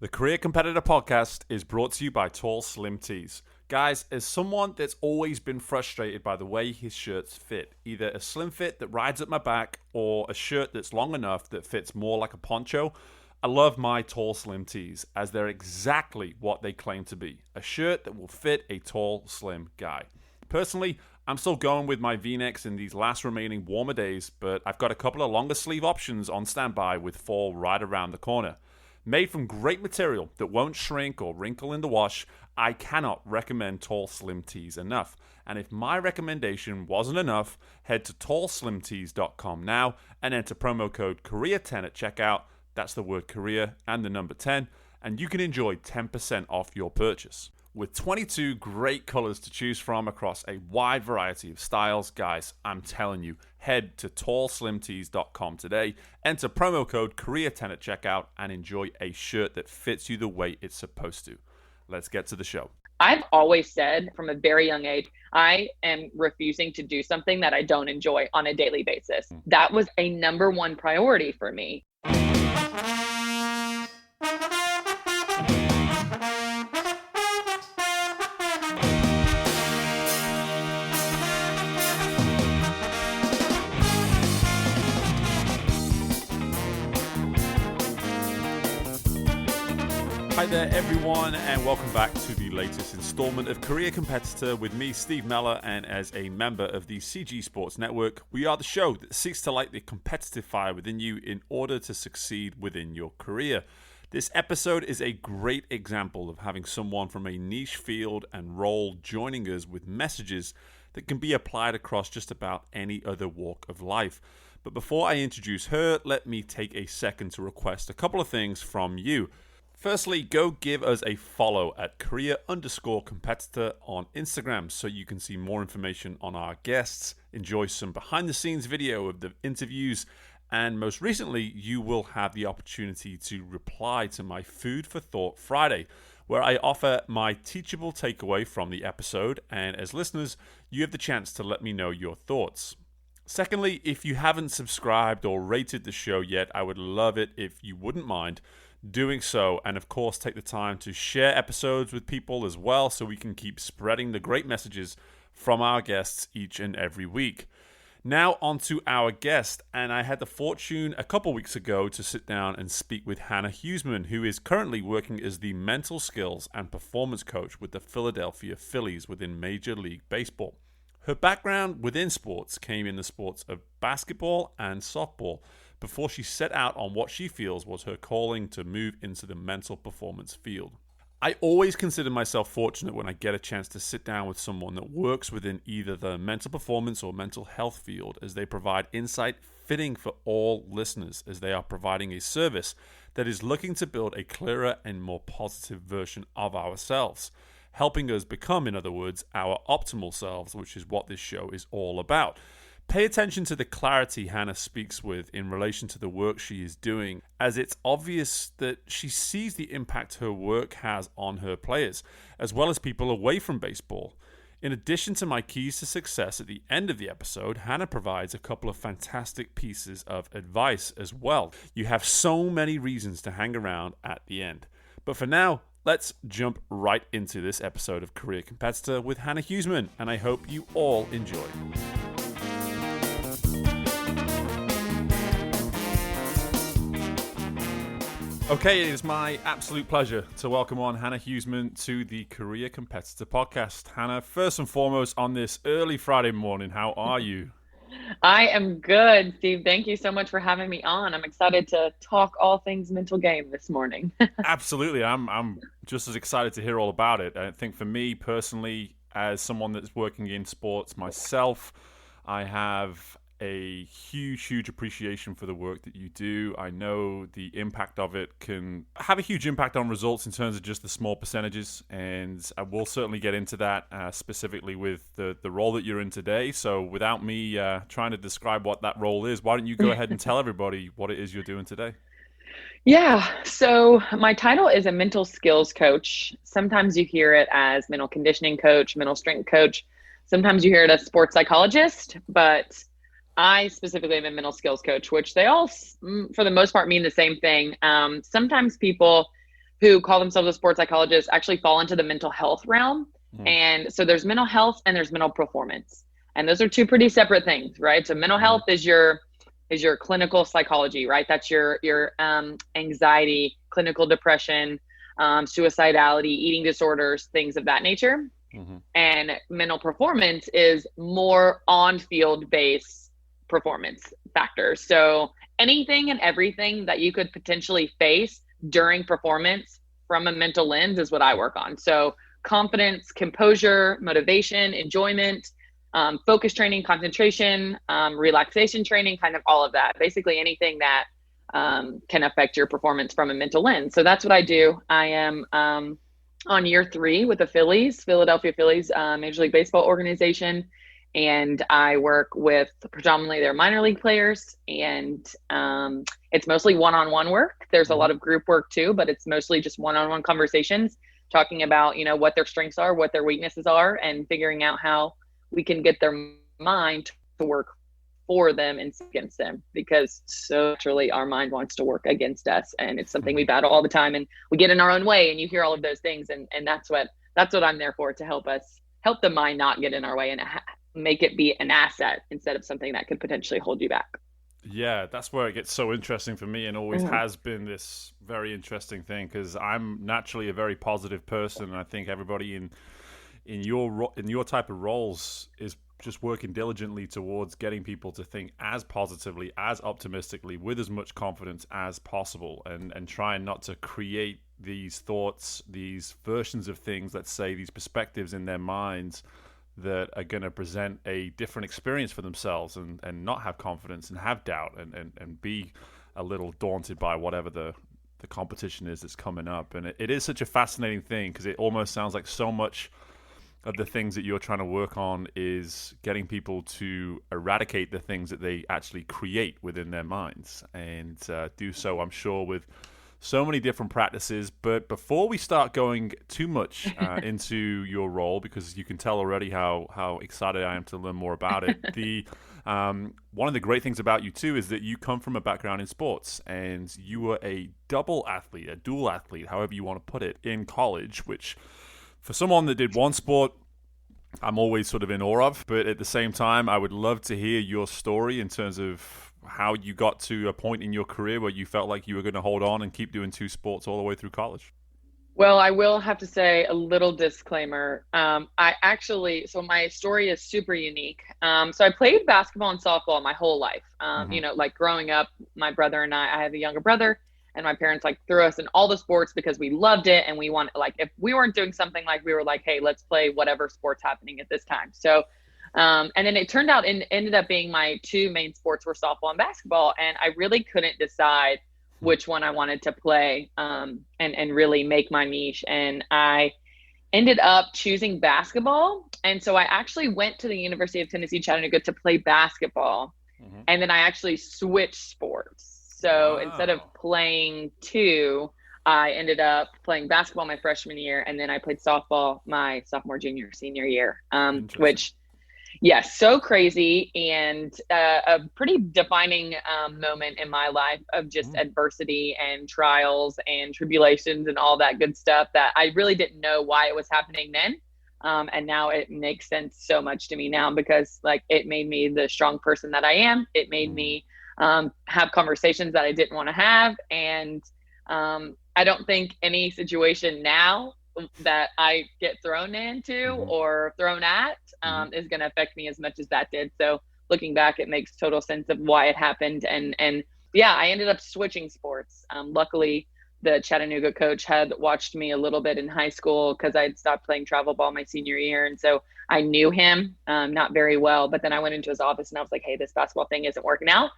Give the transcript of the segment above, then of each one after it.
The Career Competitor Podcast is brought to you by Tall Slim Tees. Guys, as someone that's always been frustrated by the way his shirts fit, either a slim fit that rides up my back or a shirt that's long enough that fits more like a poncho, I love my Tall Slim Tees as they're exactly what they claim to be, a shirt that will fit a tall, slim guy. Personally, I'm still going with my V-necks in these last remaining warmer days, but I've got a couple of longer sleeve options on standby with fall right around the corner. Made from great material that won't shrink or wrinkle in the wash, I cannot recommend Tall Slim Tees enough. And if my recommendation wasn't enough, head to tallslimtees.com now and enter promo code CAREER10 at checkout. That's the word career and the number 10, and you can enjoy 10% off your purchase. With 22 great colors to choose from across a wide variety of styles, guys, I'm telling you, head to tallslimtees.com today, enter promo code CAREER10 at checkout, and enjoy a shirt that fits you the way it's supposed to. Let's get to the show. I've always said from a very young age, I am refusing to do something that I don't enjoy on a daily basis. That was a number one priority for me. Hi there everyone, and welcome back to the latest installment of Career Competitor with me, Steve Meller, and as a member of the CG Sports Network, we are the show that seeks to light the competitive fire within you in order to succeed within your career. This episode is a great example of having someone from a niche field and role joining us with messages that can be applied across just about any other walk of life. But before I introduce her, let me take a second to request a couple of things from you. Firstly, go give us a follow at career_competitor on Instagram so you can see more information on our guests, enjoy some behind the scenes video of the interviews, and most recently, you will have the opportunity to reply to my Food for Thought Friday, where I offer my teachable takeaway from the episode, and as listeners, you have the chance to let me know your thoughts. Secondly, if you haven't subscribed or rated the show yet, I would love it if you wouldn't mind doing so, and of course take the time to share episodes with people as well so we can keep spreading the great messages from our guests each and every week. Now on to our guest, and I had the fortune a couple weeks ago to sit down and speak with Hannah Heusman, who is currently working as the mental skills and performance coach with the Philadelphia Phillies within Major League Baseball. Her background within sports came in the sports of basketball and softball, before she set out on what she feels was her calling to move into the mental performance field. I always consider myself fortunate when I get a chance to sit down with someone that works within either the mental performance or mental health field, as they provide insight fitting for all listeners, as they are providing a service that is looking to build a clearer and more positive version of ourselves, helping us become, in other words, our optimal selves, which is what this show is all about. Pay attention to the clarity Hannah speaks with in relation to the work she is doing, as it's obvious that she sees the impact her work has on her players, as well as people away from baseball. In addition to my keys to success at the end of the episode, Hannah provides a couple of fantastic pieces of advice as well. You have so many reasons to hang around at the end. But for now, let's jump right into this episode of Career Competitor with Hannah Heusman, and I hope you all enjoy. Okay, it is my absolute pleasure to welcome on Hannah Heusman to the Career Competitor Podcast. Hannah, first and foremost, on this early Friday morning, how are you? I am good, Steve. Thank you so much for having me on. I'm excited to talk all things mental game this morning. Absolutely. I'm just as excited to hear all about it. I think for me personally, as someone that's working in sports myself, I have a huge appreciation for the work that you do. I know the impact of it can have a huge impact on results in terms of just the small percentages, and I will certainly get into that specifically with the role that you're in today. So without me trying to describe what that role is, why don't you go ahead and tell everybody what it is you're doing today? Yeah, so my title is a mental skills coach. Sometimes you hear it as mental conditioning coach, mental strength coach. Sometimes you hear it as sports psychologist, but I specifically am a mental skills coach, which they all, for the most part, mean the same thing. Sometimes people who call themselves a sports psychologist actually fall into the mental health realm. Mm. And so there's mental health and there's mental performance. And those are two pretty separate things, right? So mental health is your clinical psychology, right? That's your anxiety, clinical depression, suicidality, eating disorders, things of that nature. Mm-hmm. And mental performance is more on-field based performance factors. So anything and everything that you could potentially face during performance from a mental lens is what I work on. So confidence, composure, motivation, enjoyment, focus training, concentration, relaxation training, kind of all of that. Basically anything that can affect your performance from a mental lens. So that's what I do. I am on year 3 with the Phillies, Philadelphia Phillies, Major League Baseball organization. And I work with predominantly their minor league players, and it's mostly one-on-one work. There's a lot of group work too, but it's mostly just one-on-one conversations, talking about, what their strengths are, what their weaknesses are, and figuring out how we can get their mind to work for them and against them, because so naturally our mind wants to work against us, and it's something we battle all the time, and we get in our own way, and you hear all of those things, and that's what I'm there for, to help the mind not get in our way and make it be an asset instead of something that could potentially hold you back. Yeah, that's where it gets so interesting for me, and always has been this very interesting thing, because I'm naturally a very positive person, and I think everybody in your type of roles is just working diligently towards getting people to think as positively, as optimistically, with as much confidence as possible, and trying not to create these thoughts, these versions of things, let's say these perspectives in their minds that are going to present a different experience for themselves, and not have confidence and have doubt, and be a little daunted by whatever the competition is that's coming up. And it is such a fascinating thing, because it almost sounds like so much of the things that you're trying to work on is getting people to eradicate the things that they actually create within their minds, and do so, I'm sure, with so many different practices. But before we start going too much into your role, because you can tell already how excited I am to learn more about it, one of the great things about you too is that you come from a background in sports, and you were a dual athlete, however you want to put it, in college, which for someone that did one sport, I'm always sort of in awe of. But at the same time, I would love to hear your story in terms of how you got to a point in your career where you felt like you were going to hold on and keep doing 2 sports all the way through college. Well, I will have to say a little disclaimer. So my story is super unique. So I played basketball and softball my whole life. Like growing up, my brother and I have a younger brother, and my parents threw us in all the sports because we loved it. And we wanted, if we weren't doing something, we were like, hey, let's play whatever sport's happening at this time. So, and then it turned out ended up being my 2 main sports were softball and basketball. And I really couldn't decide which one I wanted to play, and really make my niche. And I ended up choosing basketball. And so I actually went to the University of Tennessee, Chattanooga to play basketball. And then I actually switched sports. So instead of playing 2, I ended up playing basketball my freshman year, and then I played softball my sophomore, junior, senior year, which, yes, so crazy, and a pretty defining moment in my life of just adversity and trials and tribulations and all that good stuff that I really didn't know why it was happening then. And now it makes sense so much to me now, because it made me the strong person that I am. It made me have conversations that I didn't want to have. And I don't think any situation now that I get thrown into or thrown at is going to affect me as much as that did. So looking back, it makes total sense of why it happened. And yeah, I ended up switching sports. Luckily, the Chattanooga coach had watched me a little bit in high school, because I had stopped playing travel ball my senior year. And so I knew him not very well. But then I went into his office and I was like, hey, this basketball thing isn't working out.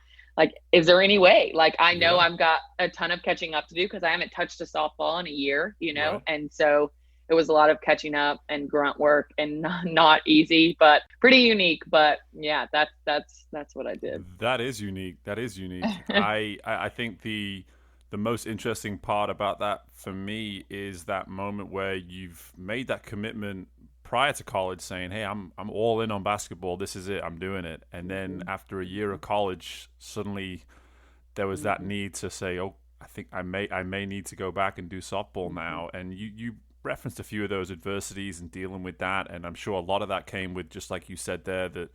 Is there any way? I know I've got a ton of catching up to do, because I haven't touched a softball in a year, Right. And so it was a lot of catching up and grunt work, and not easy, but pretty unique. But yeah, that's what I did. That is unique. I think the most interesting part about that for me is that moment where you've made that commitment prior to college, saying, hey, I'm all in on basketball. This is it. I'm doing it. And then after a year of college, suddenly there was that need to say, oh, I think I may need to go back and do softball now. And you referenced a few of those adversities and dealing with that, and I'm sure a lot of that came with, just like you said there, that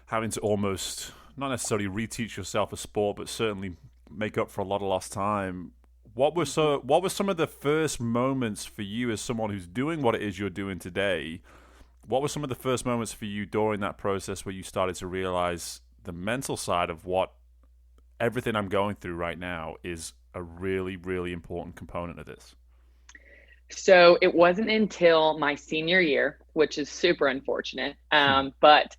having to almost not necessarily reteach yourself a sport, but certainly make up for a lot of lost time. What were some of the first moments for you as someone who's doing what it is you're doing today? What were some of the first moments for you during that process where you started to realize the mental side of what everything I'm going through right now is a really, really important component of this? So it wasn't until my senior year, which is super unfortunate. But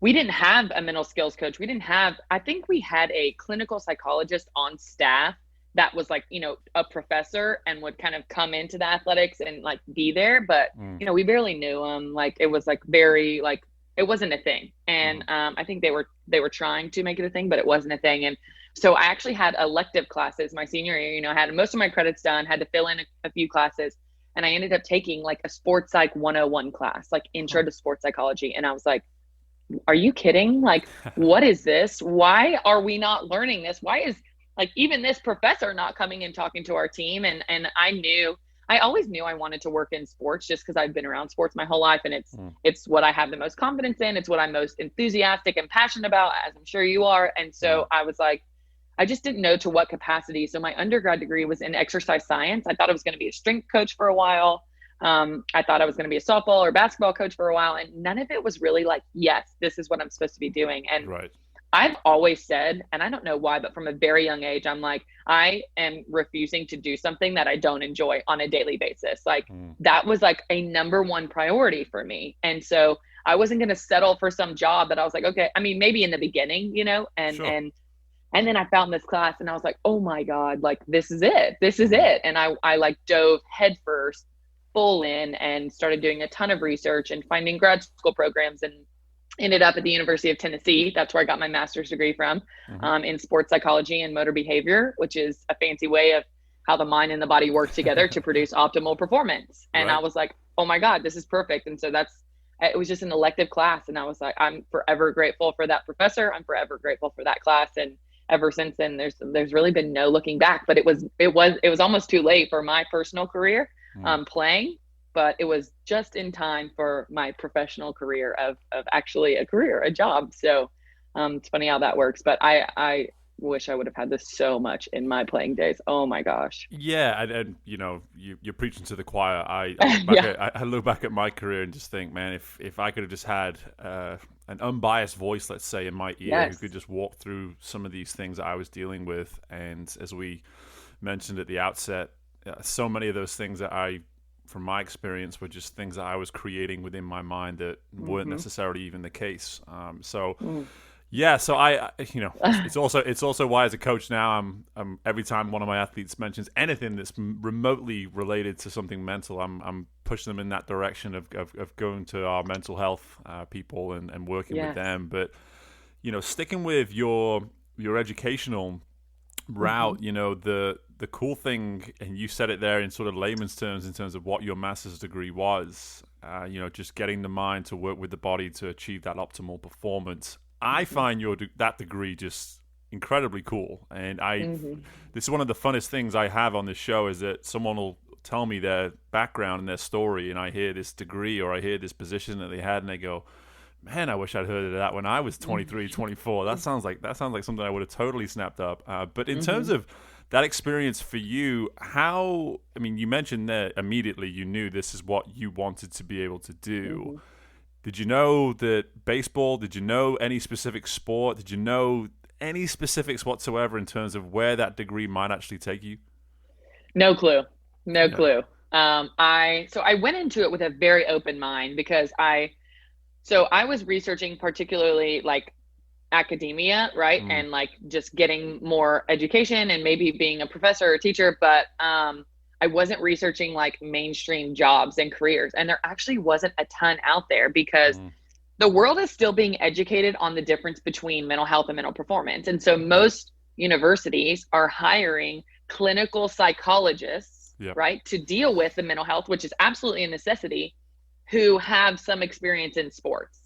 we didn't have a mental skills coach. I think we had a clinical psychologist on staff that was like, a professor and would kind of come into the athletics and like be there. But, we barely knew him. Like it was like very, like, it wasn't a thing. And I think they were trying to make it a thing, but it wasn't a thing. And so I actually had elective classes my senior year, I had most of my credits done, had to fill in a few classes. And I ended up taking like a sports psych 101 class, like intro to sports psychology. And I was like, are you kidding? Like, what is this? Why are we not learning this? Why is like even this professor not coming and talking to our team? And I always knew I wanted to work in sports just because I've been around sports my whole life. And it's what I have the most confidence in. It's what I'm most enthusiastic and passionate about, as I'm sure you are. And so I was like, I just didn't know to what capacity. So my undergrad degree was in exercise science. I thought I was going to be a strength coach for a while. I thought I was going to be a softball or basketball coach for a while. And none of it was really like, yes, this is what I'm supposed to be doing. And I've always said, and I don't know why, but from a very young age, I'm like, I am refusing to do something that I don't enjoy on a daily basis. Like that was like a number one priority for me. And so I wasn't going to settle for some job that I was like, okay, I mean, maybe in the beginning, and then I found this class and I was like, oh my God, like, this is it. This is it. And I like dove headfirst full in and started doing a ton of research and finding grad school programs and ended up at the University of Tennessee. That's where I got my master's degree from, in sports psychology and motor behavior, which is a fancy way of how the mind and the body work together to produce optimal performance. And I was like, oh my God, this is perfect. And so it was just an elective class. And I was like, I'm forever grateful for that professor. I'm forever grateful for that class. And ever since then, there's really been no looking back. But it was almost too late for my personal career playing, but it was just in time for my professional career of actually a job. So it's funny how that works. But I wish I would have had this so much in my playing days. Oh my gosh. Yeah, and you're preaching to the choir. I look back at my career and just think, man, if I could have just had an unbiased voice, let's say, in my ear, who could just walk through some of these things that I was dealing with. And as we mentioned at the outset, so many of those things that from my experience, were just things that I was creating within my mind that weren't necessarily even the case. Yeah, so it's also why as a coach now, I'm every time one of my athletes mentions anything that's remotely related to something mental, I'm pushing them in that direction of going to our mental health people and working with them. But sticking with your educational route, the cool thing, and you said it there in sort of layman's terms in terms of what your master's degree was, just getting the mind to work with the body to achieve that optimal performance. I find that degree just incredibly cool, and this is one of the funnest things I have on this show, is that someone will tell me their background and their story, and I hear this degree or I hear this position that they had, and they go, man, I wish I'd heard of that when I was 23, 24. That sounds like something I would have totally snapped up. But in terms of that experience for you, you mentioned that immediately you knew this is what you wanted to be able to do. Did you know that baseball? Did you know any specific sport? Did you know any specifics whatsoever in terms of where that degree might actually take you? No clue. No clue. I went into it with a very open mind because I was researching particularly like academia, right? And like just getting more education and maybe being a professor or teacher, but I wasn't researching like mainstream jobs and careers. And there actually wasn't a ton out there because the world is still being educated on the difference between mental health and mental performance. And so most universities are hiring clinical psychologists, right, to deal with the mental health, which is absolutely a necessity, who have some experience in sports.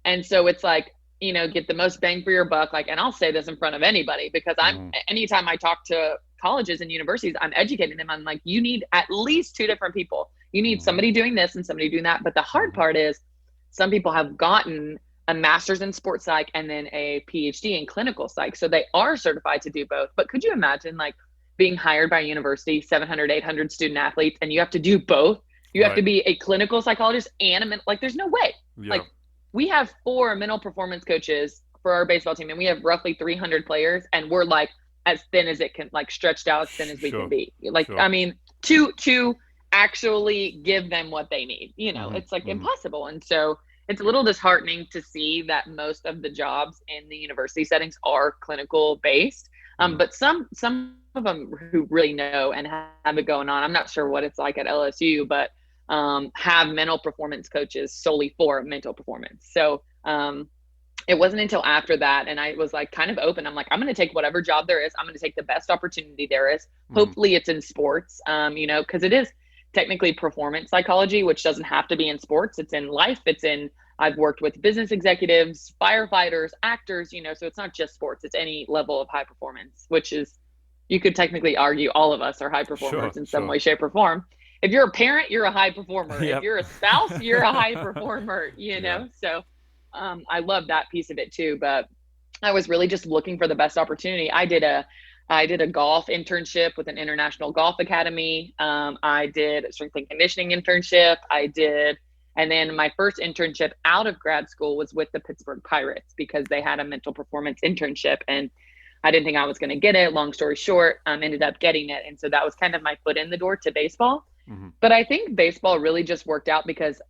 And so it's like, get the most bang for your buck. Like, and I'll say this in front of anybody because anytime I talk to colleges and universities, I'm educating them. I'm like, you need at least two different people. You need somebody doing this and somebody doing that. But the hard part is some people have gotten a master's in sports psych and then a PhD in clinical psych. So they are certified to do both. But could you imagine like being hired by a university, 700, 800 student athletes, and you have to do both? You have to be a clinical psychologist and like, there's no way. Yeah. Like, we have 4 mental performance coaches for our baseball team, and we have roughly 300 players, and we're like as thin as it can, like stretched out as thin as we can be. Like, I mean, to actually give them what they need, you know, it's like impossible. And so it's a little disheartening to see that most of the jobs in the university settings are clinical based. But some of them who really know and have it going on, I'm not sure what it's like at LSU, but have mental performance coaches solely for mental performance. So it wasn't until after that, and I was like kind of open. I'm like, I'm going to take whatever job there is. I'm going to take the best opportunity there is. Hopefully it's in sports, you know, because it is technically performance psychology, which doesn't have to be in sports. It's in life. I've worked with business executives, firefighters, actors, you know, so it's not just sports. It's any level of high performance, which is, you could technically argue all of us are high performers in some way, shape, or form. If you're a parent, you're a high performer. If you're a spouse, you're a high performer, you know? So I love that piece of it too, but I was really just looking for the best opportunity. I did a golf internship with an international golf academy. I did a strength and conditioning internship. And then my first internship out of grad school was with the Pittsburgh Pirates because they had a mental performance internship, and I didn't think I was going to get it. Long story short, ended up getting it. And so that was kind of my foot in the door to baseball. But I think baseball really just worked out because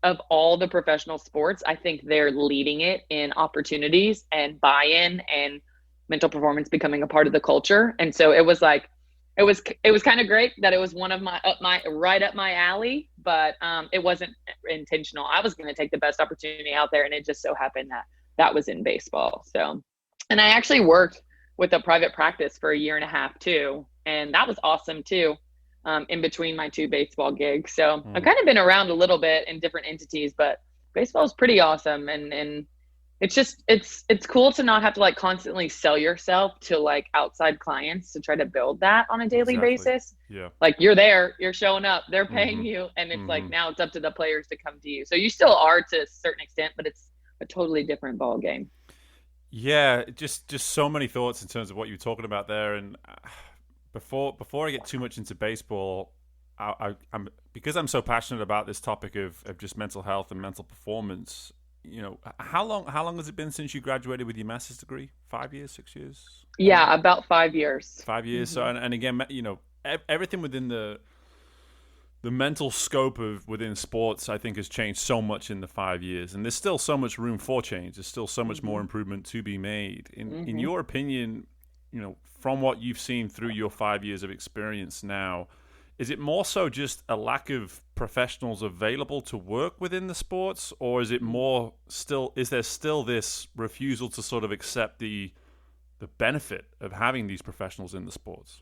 of all the professional sports. I think they're leading it in opportunities and buy-in and mental performance becoming a part of the culture. And so it was like, it was kind of great that it was one of right up my alley, but it wasn't intentional. I was going to take the best opportunity out there, and it just so happened that was in baseball. So, and I actually worked with a private practice for a year and a half too, and that was awesome too. In between my 2 baseball gigs. So I've kind of been around a little bit in different entities, but baseball is pretty awesome. And it's just, it's cool to not have to like constantly sell yourself to like outside clients to try to build that on a daily basis. Yeah. Like you're there, you're showing up, they're paying you. And it's like, now it's up to the players to come to you. So you still are to a certain extent, but it's a totally different ball game. Yeah. Just so many thoughts in terms of what you're talking about there. And Before I get too much into baseball, I'm because I'm so passionate about this topic of just mental health and mental performance. You know, how long has it been since you graduated with your master's degree? 5 years, 6 years? Yeah, about 5 years. 5 years. So and again, you know, everything within the mental scope of within sports, I think, has changed so much in the 5 years, and there's still so much room for change. There's still so much more improvement to be made. In your opinion, you know, from what you've seen through your 5 years of experience now, is it more so just a lack of professionals available to work within the sports, or is it more is there still this refusal to sort of accept the benefit of having these professionals in the sports?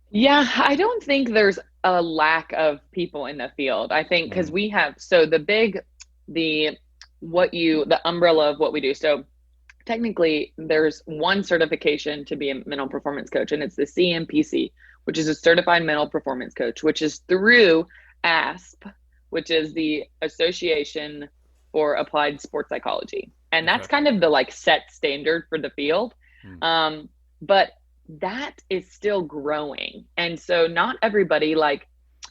Yeah, I don't think there's a lack of people in the field. I think because we have, so the umbrella of what we do. So technically, there's one certification to be a mental performance coach, and it's the CMPC, which is a certified mental performance coach, which is through ASP, which is the Association for Applied Sports Psychology. And that's kind of the like set standard for the field. But that is still growing. And so not everybody, like,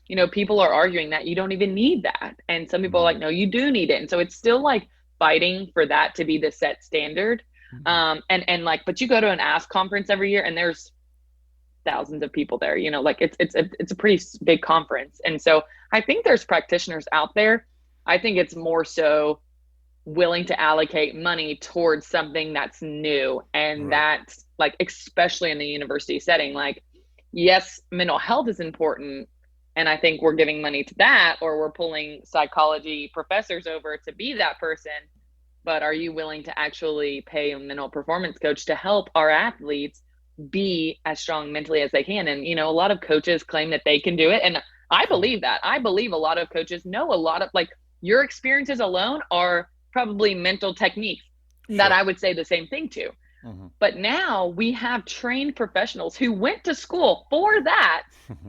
you know, people are arguing that you don't even need that. And some people are like, no, you do need it. And so it's still like fighting for that to be the set standard. And like, but you go to an ASP conference every year and there's thousands of people there, you know, like it's a pretty big conference. And so I think there's practitioners out there. I think it's more so willing to allocate money towards something that's new. And that's like, especially in the university setting, like, yes, mental health is important. And I think we're giving money to that, or we're pulling psychology professors over to be that person. But are you willing to actually pay a mental performance coach to help our athletes be as strong mentally as they can? And, you know, a lot of coaches claim that they can do it. And I believe that. I believe a lot of coaches know a lot of, like, your experiences alone are probably mental techniques that I would say the same thing to. But now we have trained professionals who went to school for that,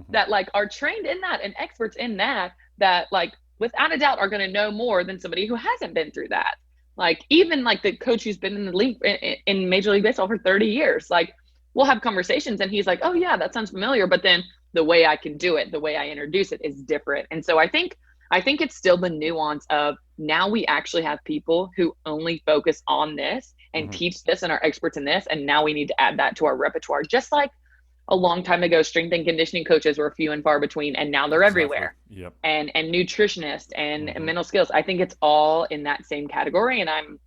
that like are trained in that and experts in that, that like without a doubt are going to know more than somebody who hasn't been through that. Like even like the coach who's been in the league in Major League Baseball for 30 years, like we'll have conversations and he's like, oh yeah, that sounds familiar. But then the way I can do it, the way I introduce it is different. And so I think it's still the nuance of now we actually have people who only focus on this and teach this and are experts in this. And now we need to add that to our repertoire, just like a long time ago, strength and conditioning coaches were few and far between, and now they're everywhere. Yep. And nutritionists and mental skills. I think it's all in that same category. And I'm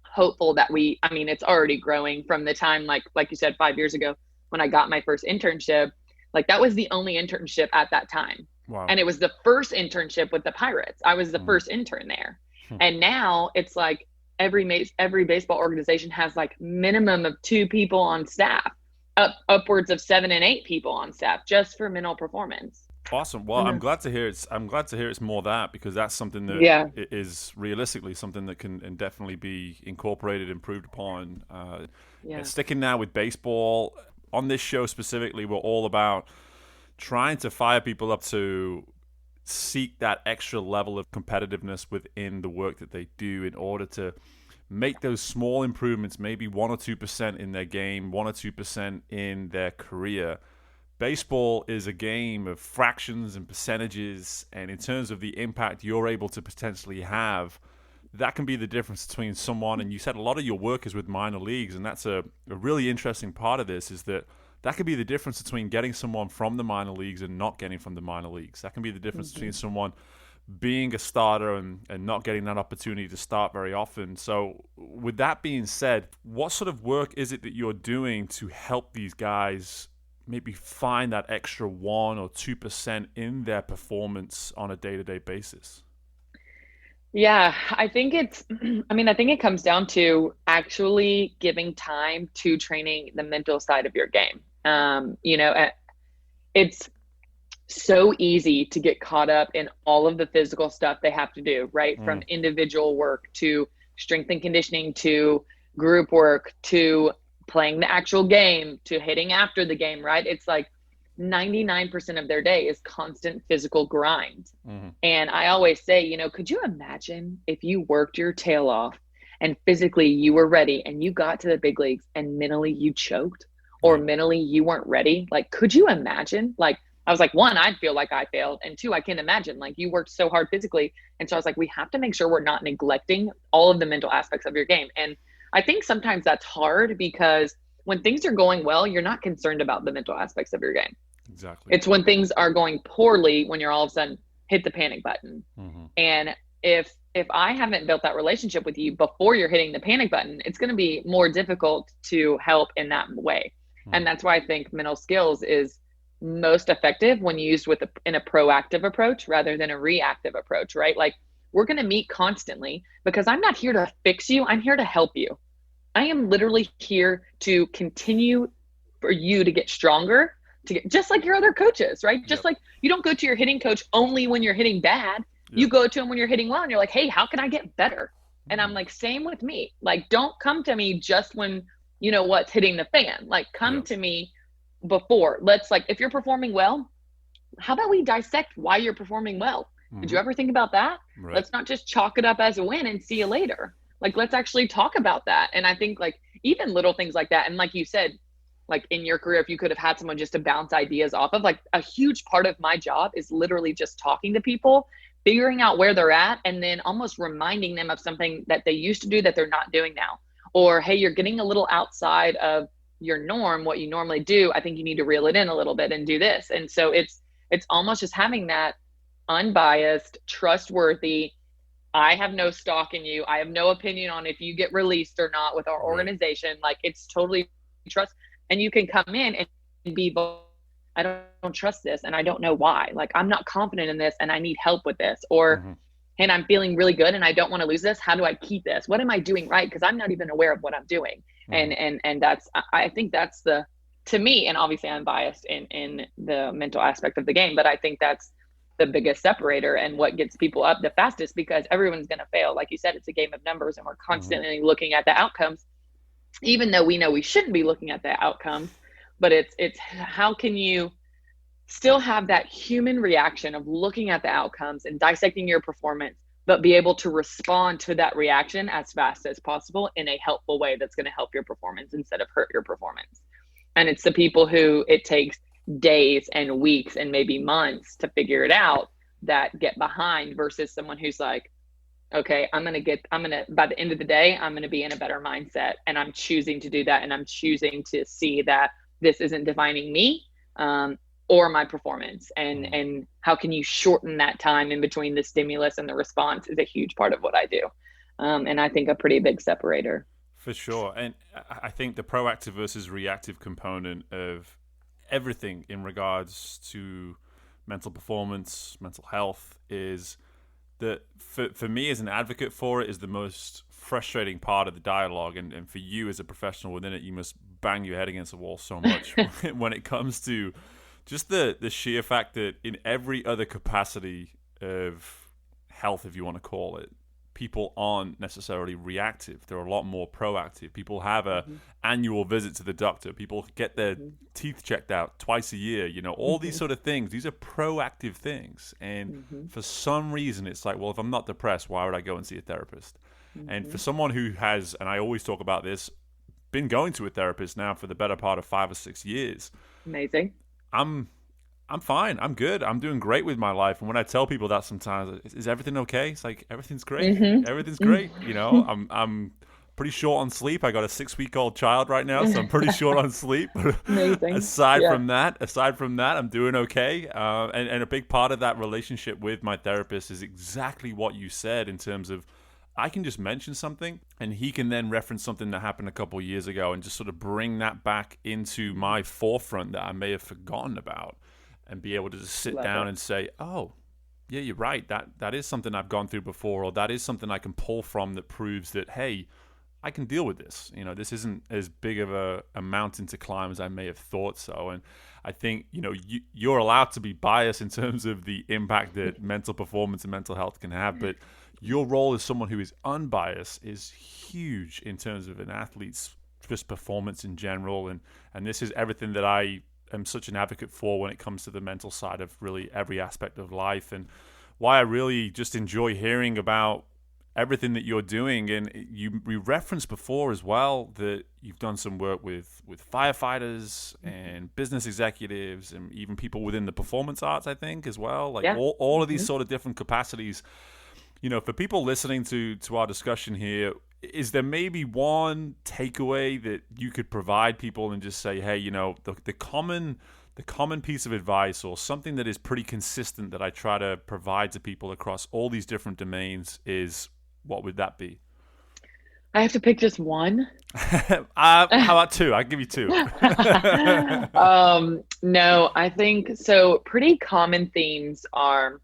hopeful that it's already growing from the time, like you said, 5 years ago when I got my first internship. Like that was the only internship at that time. Wow. And it was the first internship with the Pirates. I was the first intern there. And now it's like every baseball organization has like minimum of 2 people on staff, upwards of 7 and 8 people on staff just for mental performance. Awesome. Well, I'm glad to hear it's more that, because that's something that is realistically something that can and definitely be incorporated, improved upon. Sticking now with baseball, on this show specifically, we're all about trying to fire people up to seek that extra level of competitiveness within the work that they do in order to make those small improvements, maybe 1 or 2% in their game, 1 or 2% in their career. Baseball is a game of fractions and percentages, and in terms of the impact you're able to potentially have, that can be the difference between someone, and you said a lot of your work is with minor leagues, and that's a really interesting part of this, is that could be the difference between getting someone from the minor leagues and not getting from the minor leagues. That can be the difference between someone being a starter and not getting that opportunity to start very often. So with that being said, what sort of work is it that you're doing to help these guys maybe find that extra 1 or 2% in their performance on a day-to-day basis? Yeah, I think it comes down to actually giving time to training the mental side of your game. It's so easy to get caught up in all of the physical stuff they have to do, right? From individual work to strength and conditioning to group work to playing the actual game to hitting after the game, right? It's like 99% of their day is constant physical grind. And I always say, could you imagine if you worked your tail off and physically you were ready and you got to the big leagues and mentally you choked or mentally you weren't ready? Like, could you imagine? Like, I was like, 1, I'd feel like I failed. And 2, I can't imagine, like, you worked so hard physically. And so I was like, we have to make sure we're not neglecting all of the mental aspects of your game. And I think sometimes that's hard because when things are going well, you're not concerned about the mental aspects of your game. Exactly. It's when things are going poorly when you're all of a sudden hit the panic button. And if I haven't built that relationship with you before you're hitting the panic button, it's going to be more difficult to help in that way. And that's why I think mental skills is most effective when used in a proactive approach rather than a reactive approach, right? Like, we're going to meet constantly because I'm not here to fix you. I'm here to help you. I am literally here to continue for you to get stronger, just like your other coaches, right? Just like you don't go to your hitting coach only when you're hitting bad. You go to him when you're hitting well and you're like, hey, how can I get better? And I'm like, same with me. Like, don't come to me just when you know what's hitting the fan. Like, come to me before. Let's, like, if you're performing well, how about we dissect why you're performing well? Did you ever think about that? Right. Let's not just chalk it up as a win and see you later. Like, let's actually talk about that. And I think, like, even little things like that. And like you said, like, in your career, if you could have had someone just to bounce ideas off of, like, a huge part of my job is literally just talking to people, figuring out where they're at, and then almost reminding them of something that they used to do that they're not doing now. Or, hey, you're getting a little outside of your norm, what you normally do. I think you need to reel it in a little bit and do this. And so it's almost just having that unbiased, trustworthy, I have no stock in you. I have no opinion on if you get released or not with our organization. Like, it's totally trust. And you can come in and be, I don't trust this and I don't know why. Like, I'm not confident in this and I need help with this. Or, and I'm feeling really good and I don't want to lose this. How do I keep this? What am I doing right? Because I'm not even aware of what I'm doing. And that's, I think that's to me, and obviously I'm biased in the mental aspect of the game, but I think that's the biggest separator and what gets people up the fastest, because everyone's going to fail. Like you said, it's a game of numbers and we're constantly looking at the outcomes. even though we know we shouldn't be looking at the outcomes, but it's how can you still have that human reaction of looking at the outcomes and dissecting your performance, but be able to respond to that reaction as fast as possible in a helpful way that's going to help your performance instead of hurt your performance. And it's the people who it takes days and weeks and maybe months to figure it out that get behind versus someone who's like, okay, by the end of the day, I'm going to be in a better mindset, and I'm choosing to do that. And I'm choosing to see that this isn't defining me, or my performance, and how can you shorten that time in between the stimulus and the response is a huge part of what I do. And I think a pretty big separator. For sure. And I think the proactive versus reactive component of everything in regards to mental performance, mental health is that for me as an advocate for it is the most frustrating part of the dialogue. And for you as a professional within it, you must bang your head against the wall so much when it comes to just the sheer fact that in every other capacity of health, if you want to call it, people aren't necessarily reactive. They're a lot more proactive. People have a annual visit to the doctor. People get their teeth checked out twice a year. You know, all these sort of things. These are proactive things. And for some reason, it's like, well, if I'm not depressed, why would I go and see a therapist? And for someone who has, and I always talk about this, been going to a therapist now for the better part of 5 or 6 years. Amazing. I'm fine. I'm good. I'm doing great with my life. And when I tell people that sometimes, is everything okay? It's like, everything's great. Everything's great. You know, I'm pretty short on sleep. I got a 6-week-old child right now, so I'm pretty short on sleep. Amazing. aside from that, I'm doing okay. And a big part of that relationship with my therapist is exactly what you said in terms of I can just mention something and he can then reference something that happened a couple of years ago and just sort of bring that back into my forefront that I may have forgotten about. And be able to just sit down and say, oh, yeah, you're right. That is something I've gone through before, or that is something I can pull from that proves that, hey, I can deal with this. You know, this isn't as big of a mountain to climb as I may have thought so. And I think, you know, you're allowed to be biased in terms of the impact that mental performance and mental health can have. But your role as someone who is unbiased is huge in terms of an athlete's just performance in general. And this is everything that I am such an advocate for when it comes to the mental side of really every aspect of life, and why I really just enjoy hearing about everything that you're doing. And you referenced before as well that you've done some work with firefighters and business executives and even people within the performance arts, I think, as well. Like all of these sort of different capacities. You know, for people listening to our discussion here, is there maybe one takeaway that you could provide people and just say, hey, you know, the common piece of advice or something that is pretty consistent that I try to provide to people across all these different domains is, what would that be? I have to pick just one. How about two? I'll give you two. No, I think so. Pretty common themes are,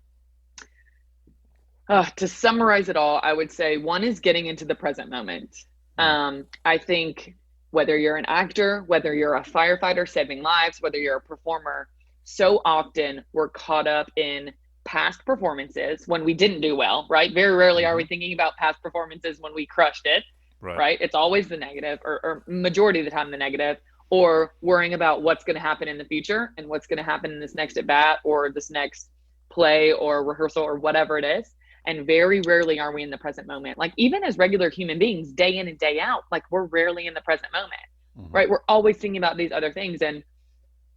to summarize it all, I would say one is getting into the present moment. I think whether you're an actor, whether you're a firefighter saving lives, whether you're a performer, so often we're caught up in past performances when we didn't do well, right? Very rarely are we thinking about past performances when we crushed it, right? It's always the negative, or majority of the time the negative, or worrying about what's going to happen in the future and what's going to happen in this next at bat or this next play or rehearsal or whatever it is. And very rarely are we in the present moment. Like even as regular human beings, day in and day out, like we're rarely in the present moment, right? We're always thinking about these other things. And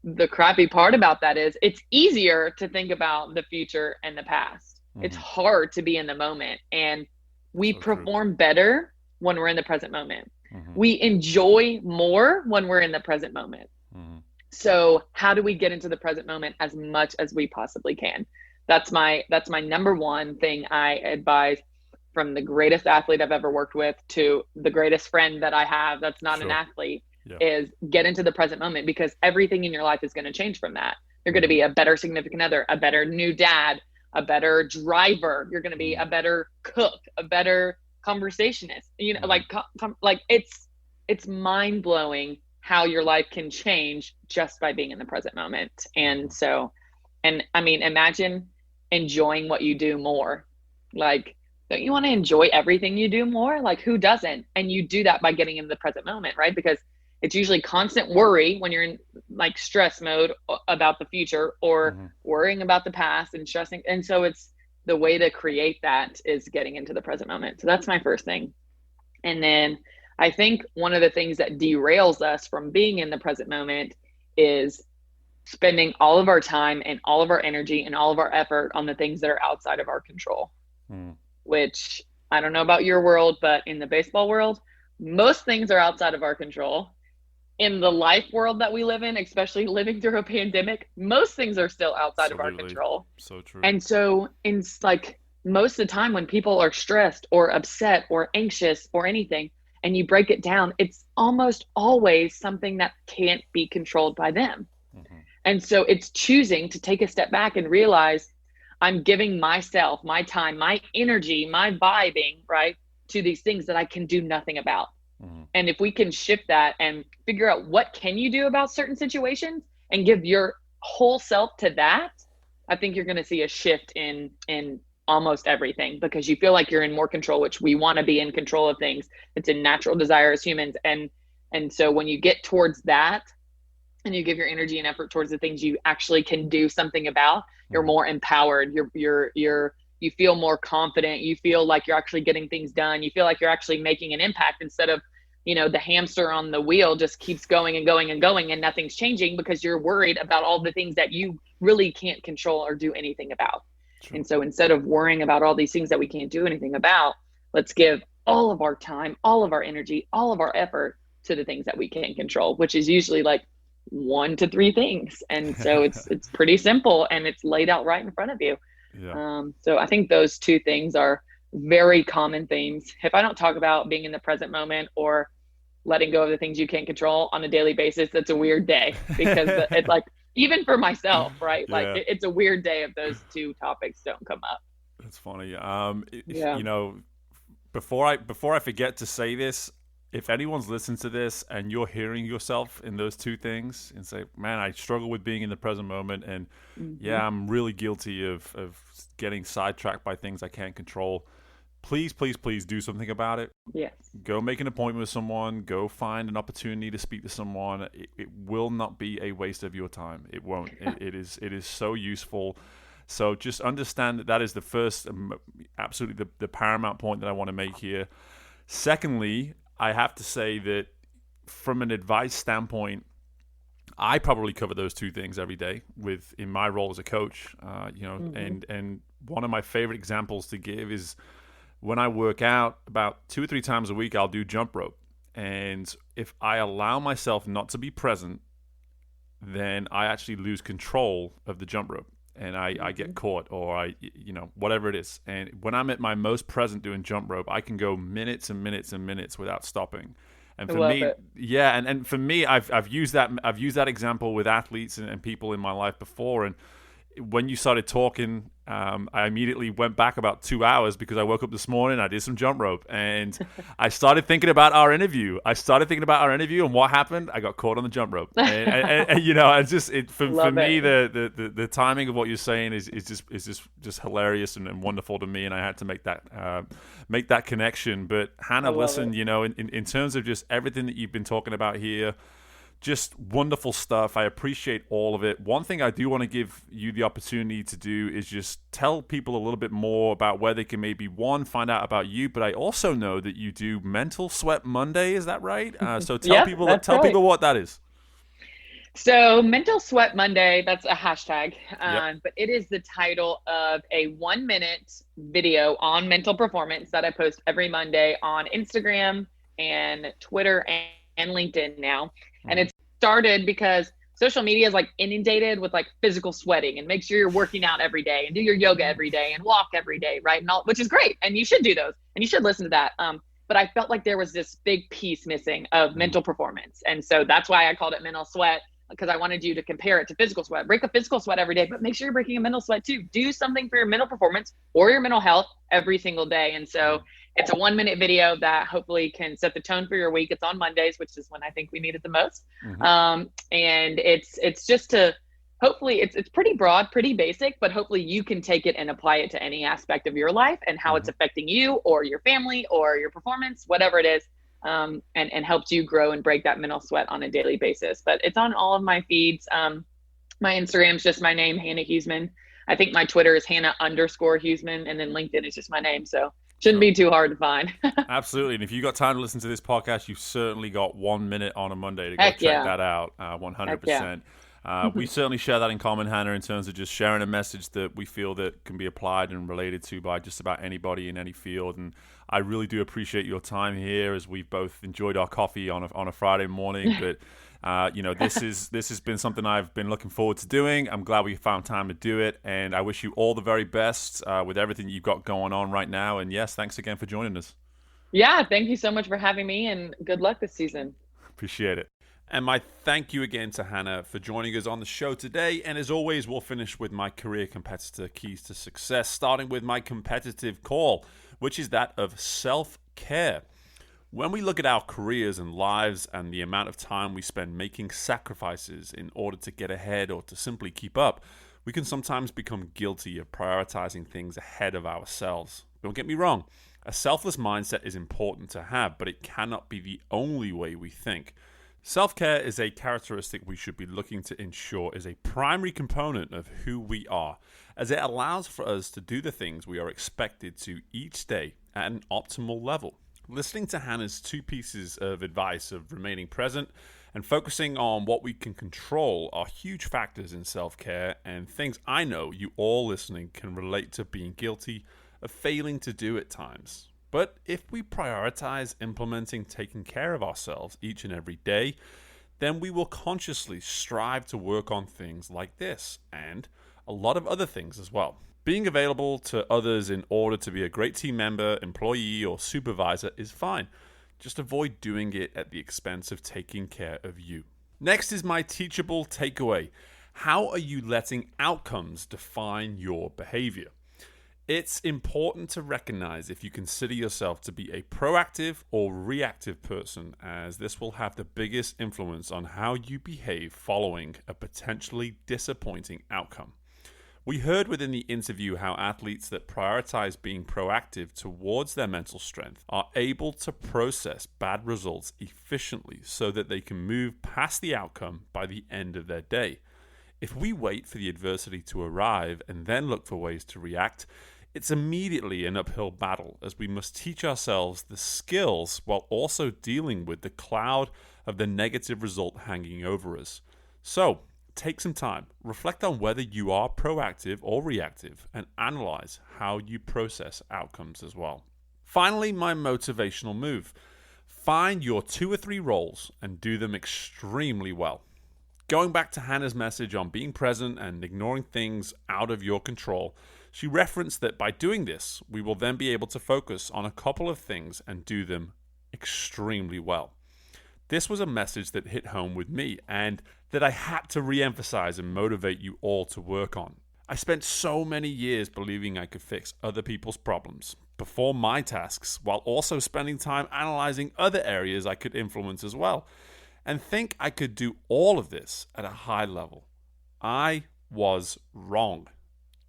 the crappy part about that is it's easier to think about the future and the past. It's hard to be in the moment. And we perform better when we're in the present moment. We enjoy more when we're in the present moment. So how do we get into the present moment as much as we possibly can? That's my number one thing I advise, from the greatest athlete I've ever worked with to the greatest friend that I have that's not an athlete, is get into the present moment, because everything in your life is going to change from that. You're going to be a better significant other, a better new dad, a better driver. You're going to be a better cook, a better conversationist. You know, like it's mind blowing how your life can change just by being in the present moment. And so, and I mean, imagine enjoying what you do more. Like don't you want to enjoy everything you do more? Like, who doesn't? And you do that by getting in the present moment, right? Because it's usually constant worry when you're in like stress mode about the future, or worrying about the past and stressing. And so it's the way to create that is getting into the present moment. So that's my first thing. And then I think one of the things that derails us from being in the present moment is spending all of our time and all of our energy and all of our effort on the things that are outside of our control, which I don't know about your world, but in the baseball world, most things are outside of our control. In the life world that we live in, especially living through a pandemic, most things are still outside of our control. So true. And so it's like most of the time when people are stressed or upset or anxious or anything, and you break it down, it's almost always something that can't be controlled by them. And so it's choosing to take a step back and realize I'm giving myself, my time, my energy, my vibing, right, to these things that I can do nothing about. And if we can shift that and figure out what can you do about certain situations and give your whole self to that, I think you're going to see a shift in almost everything, because you feel like you're in more control, which we want to be in control of things. It's a natural desire as humans. And so when you get towards that and you give your energy and effort towards the things you actually can do something about, you're more empowered. You feel more confident. You feel like you're actually getting things done. You feel like you're actually making an impact, instead of, the hamster on the wheel just keeps going and going and going and nothing's changing because you're worried about all the things that you really can't control or do anything about. True. And so instead of worrying about all these things that we can't do anything about, let's give all of our time, all of our energy, all of our effort to the things that we can control, which is usually like 1 to 3 things. And so it's pretty simple, and it's laid out right in front of you. Yeah. So I think those 2 things are very common themes. If I don't talk about being in the present moment or letting go of the things you can't control on a daily basis, that's a weird day, because it's like, even for myself, right? Like it's a weird day if those 2 topics don't come up. That's funny. Before I forget to say this, if anyone's listening to this and you're hearing yourself in those 2 things and say, man, I struggle with being in the present moment, and I'm really guilty of getting sidetracked by things I can't control, please do something about it. Yes. Go make an appointment with someone. Go find an opportunity to speak to someone. It will not be a waste of your time. It won't. It is so useful. So just understand that is the first, absolutely the paramount point that I want to make here. Secondly, I have to say that from an advice standpoint, I probably cover those 2 things every day in my role as a coach. And one of my favorite examples to give is when I work out, about 2 or 3 times a week, I'll do jump rope. And if I allow myself not to be present, then I actually lose control of the jump rope, and I get caught, or whatever it is. And when I'm at my most present doing jump rope, I can go minutes and minutes and minutes without stopping. And for me, and for me, I've used that example with athletes and people in my life before. And when you started talking, I immediately went back about 2 hours, because I woke up this morning, I did some jump rope, and I started thinking about our interview. And what happened? I got caught on the jump rope. And it's just for me, the timing of what you're saying is just hilarious and wonderful to me, and I had to make that connection. But Hannah, listen, in terms of just everything that you've been talking about here, just wonderful stuff. I appreciate all of it. One thing I do want to give you the opportunity to do is just tell people a little bit more about where they can maybe, find out about you, but I also know that you do Mental Sweat Monday. Is that right? So tell people what that is. So Mental Sweat Monday, that's a hashtag, but it is the title of a 1-minute video on mental performance that I post every Monday on Instagram and Twitter and LinkedIn now. And it started because social media is like inundated with like physical sweating, and make sure you're working out every day and do your yoga every day and walk every day, right? And all, which is great. And you should do those, and you should listen to that. But I felt like there was this big piece missing of mental performance. And so that's why I called it mental sweat, because I wanted you to compare it to physical sweat. Break a physical sweat every day, but make sure you're breaking a mental sweat too. Do something for your mental performance or your mental health every single day. And so it's a 1-minute video that hopefully can set the tone for your week. It's on Mondays, which is when I think we need it the most. And it's just to hopefully it's pretty broad, pretty basic, but hopefully you can take it and apply it to any aspect of your life and how it's affecting you or your family or your performance, whatever it is, and helps you grow and break that mental sweat on a daily basis. But it's on all of my feeds. My Instagram's just my name, Hannah Heusman. I think my Twitter is Hannah_Heusman, and then LinkedIn is just my name. So shouldn't be too hard to find. Absolutely. And if you've got time to listen to this podcast, you've certainly got 1 minute on a Monday to go Heck check that out. 100%. We certainly share that in common, Hannah, in terms of just sharing a message that we feel that can be applied and related to by just about anybody in any field. And I really do appreciate your time here, as we've both enjoyed our coffee on a Friday morning. But this has been something I've been looking forward to doing. I'm glad we found time to do it, and I wish you all the very best with everything you've got going on right now. And yes, thanks again for joining us. Yeah, thank you so much for having me, and good luck this season. Appreciate it. And my thank you again to Hannah for joining us on the show today. And as always, we'll finish with my career competitor keys to success, starting with my competitive call, which is that of self-care. When we look at our careers and lives and the amount of time we spend making sacrifices in order to get ahead or to simply keep up, we can sometimes become guilty of prioritizing things ahead of ourselves. Don't get me wrong, a selfless mindset is important to have, but it cannot be the only way we think. Self-care is a characteristic we should be looking to ensure is a primary component of who we are, as it allows for us to do the things we are expected to each day at an optimal level. Listening to Hannah's 2 pieces of advice of remaining present and focusing on what we can control are huge factors in self-care, and things I know you all listening can relate to being guilty of failing to do at times. But if we prioritize implementing taking care of ourselves each and every day, then we will consciously strive to work on things like this and a lot of other things as well. Being available to others in order to be a great team member, employee, or supervisor is fine. Just avoid doing it at the expense of taking care of you. Next is my teachable takeaway. How are you letting outcomes define your behavior? It's important to recognize if you consider yourself to be a proactive or reactive person, as this will have the biggest influence on how you behave following a potentially disappointing outcome. We heard within the interview how athletes that prioritize being proactive towards their mental strength are able to process bad results efficiently so that they can move past the outcome by the end of their day. If we wait for the adversity to arrive and then look for ways to react, it's immediately an uphill battle, as we must teach ourselves the skills while also dealing with the cloud of the negative result hanging over us. So, take some time, reflect on whether you are proactive or reactive, and analyze how you process outcomes as well. Finally, my motivational move. Find your 2 or 3 roles and do them extremely well. Going back to Hannah's message on being present and ignoring things out of your control, she referenced that by doing this, we will then be able to focus on a couple of things and do them extremely well. This was a message that hit home with me and that I had to re-emphasize and motivate you all to work on. I spent so many years believing I could fix other people's problems, perform my tasks, while also spending time analyzing other areas I could influence as well, and think I could do all of this at a high level. I was wrong.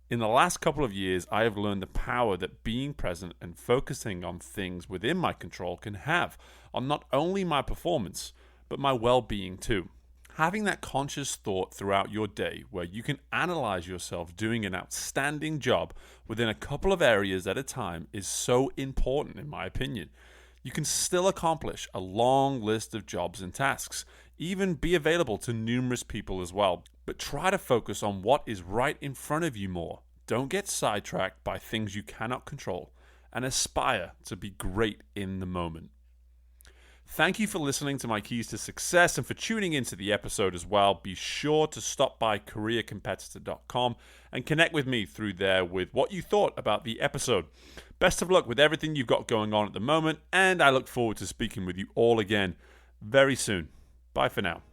In the last couple of years, I have learned the power that being present and focusing on things within my control can have on not only my performance, but my well-being too. Having that conscious thought throughout your day where you can analyze yourself doing an outstanding job within a couple of areas at a time is so important, in my opinion. You can still accomplish a long list of jobs and tasks, even be available to numerous people as well, but try to focus on what is right in front of you more. Don't get sidetracked by things you cannot control, and aspire to be great in the moment. Thank you for listening to my keys to success and for tuning into the episode as well. Be sure to stop by careercompetitor.com and connect with me through there with what you thought about the episode. Best of luck with everything you've got going on at the moment, and I look forward to speaking with you all again very soon. Bye for now.